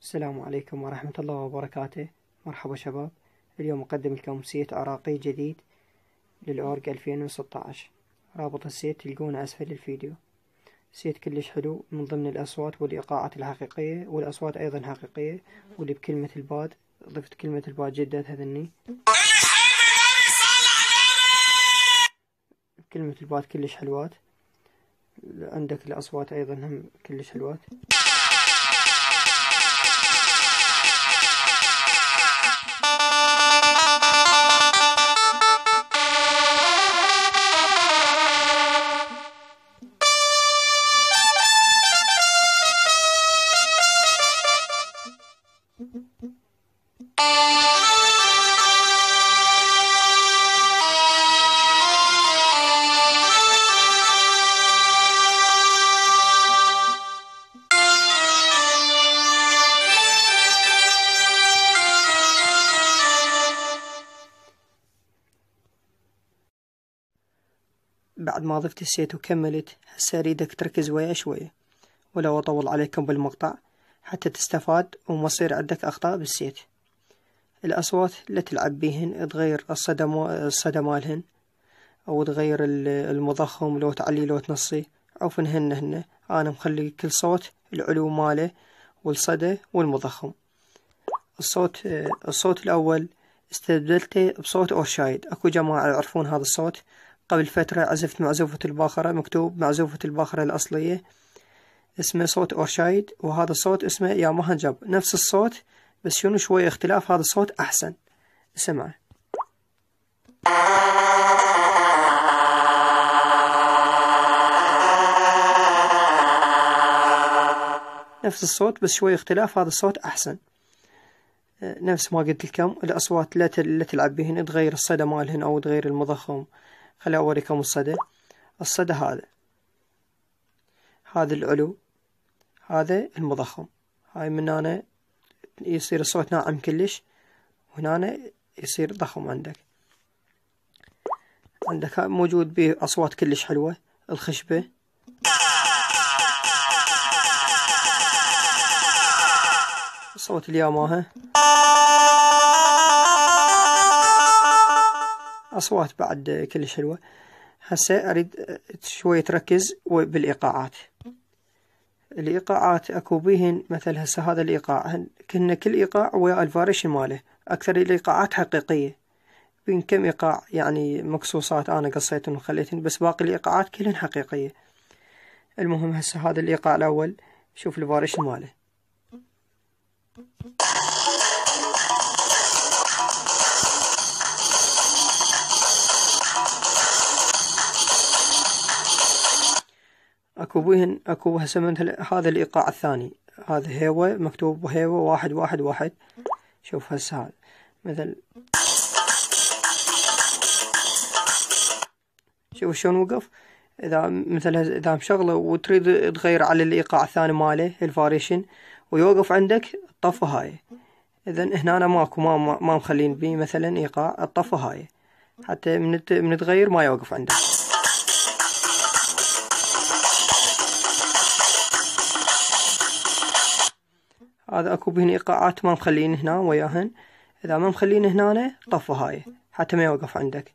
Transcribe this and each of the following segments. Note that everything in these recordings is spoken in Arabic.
السلام عليكم ورحمة الله وبركاته. مرحبا شباب. اليوم أقدم لكم سيت عراقي جديد للأورج 2016. رابط السيت تلقونه أسفل الفيديو. سيت كلش حلو، من ضمن الأصوات والإيقاعات الحقيقية، والأصوات أيضا حقيقية، واللي بكلمة الباد ضفت كلمة الباد جدا تهذني. كلمة الباد كلش حلوات. عندك الأصوات أيضا هم كلش حلوات. بعد ما ضفت السيت وكملت، هسه اريدك تركز ويا شوية ولو اطول عليكم بالمقطع حتى تستفاد وما يصير عندك اخطاء بالسيت. الاصوات اللي تلعب بيهن تغير الصدى مالهن، او تغير المضخم، لو تعلي لو تنصي، عوفنهن انا مخلي كل صوت العلو ماله والصدى والمضخم. الصوت الاول استبدلته بصوت اورشايد. اكو جماعة يعرفون هذا الصوت. قبل فترة عزفت معزوفة الباخرة، مكتوب معزوفة الباخرة الأصلية، اسمه صوت أورشايد، وهذا الصوت اسمه ياماها جاب. نفس الصوت بس شنو شوية اختلاف، هذا الصوت أحسن. اسمعه. نفس الصوت بس شوية اختلاف، هذا الصوت أحسن. نفس ما قلت لكم، الأصوات لا تلعب بهن تغير الصدى مالهن أو تغير المضخم. خلي أوريكم الصدى. الصدى هذا العلو، هذا المضخم. هاي من هنا يصير الصوت ناعم كلش، وهنا يصير ضخم. عندك موجود به أصوات كلش حلوة. الخشبة، صوت الياماها، أصوات بعد كلش حلوة. هسه أريد شوية تركز بالإيقاعات. الإيقاعات أكو بيهن مثل هسه هذا الإيقاع، كل إيقاع ويا الفاريشن ماله. أكثر الإيقاعات حقيقية، بين كم إيقاع يعني مقصوصات أنا قصيتن وخليتن، بس باقي الإيقاعات كلهن حقيقية. المهم هسه هذا الإيقاع الأول، شوف الفاريشن ماله. اكو هسه مثل هذا الايقاع الثاني، هذا هيوة، مكتوب هيوة 1 1 1. شوف هسه هذا مثل، شوف شلون وقف. اذا مشغله وتريد تغير على الايقاع الثاني ماله الفاريشن ويوقف عندك الطفة هاي. اذا هنا أنا ماكو ما مخلين بيه مثلا ايقاع الطفة هاي، حتى من تغير ما يوقف عندك. هذا اكو بهن ايقاعات ما مخلين هنا وياهن. اذا ما مخلين هنا طفى هاي حتى ما يوقف عندك.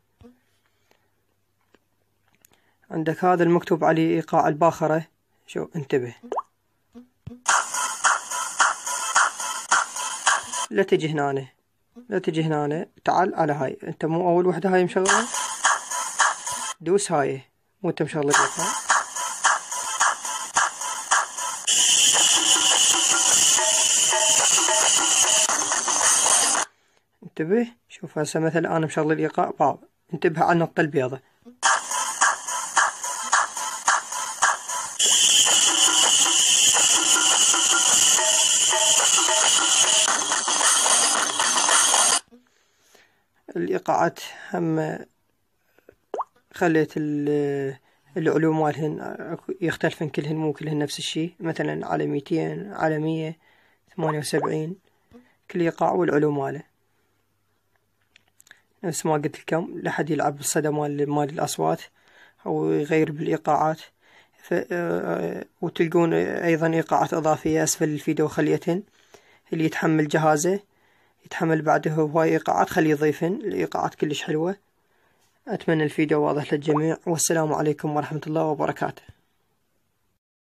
عندك هذا المكتوب عليه ايقاع الباخرة. شو انتبه، لا تجي هنا، تعال على هاي. انت مو اول وحدة هاي مشغلة، دوس هاي مو انت مشغل الايقاع. انتبه، شوف هسه مثلا انا مشغل الايقاع باو، انتبه على النقطة البيضة. الايقاعات هم خليت العلو مالهن يختلفن كلهن، مو كلهن نفس الشي. مثلا على 200، على 178، كل ايقاع والعلو ماله. نفس ما قلت لكم، لحد يلعب بالصدى مال الأصوات أو يغير بالإيقاعات. وتلقون أيضا إيقاعات إضافية أسفل الفيديو خليتهن. اللي يتحمل جهازه يتحمل بعده هواي إيقاعات، خليه يضيفن الإيقاعات كلش حلوة. أتمنى الفيديو واضح للجميع، والسلام عليكم ورحمة الله وبركاته.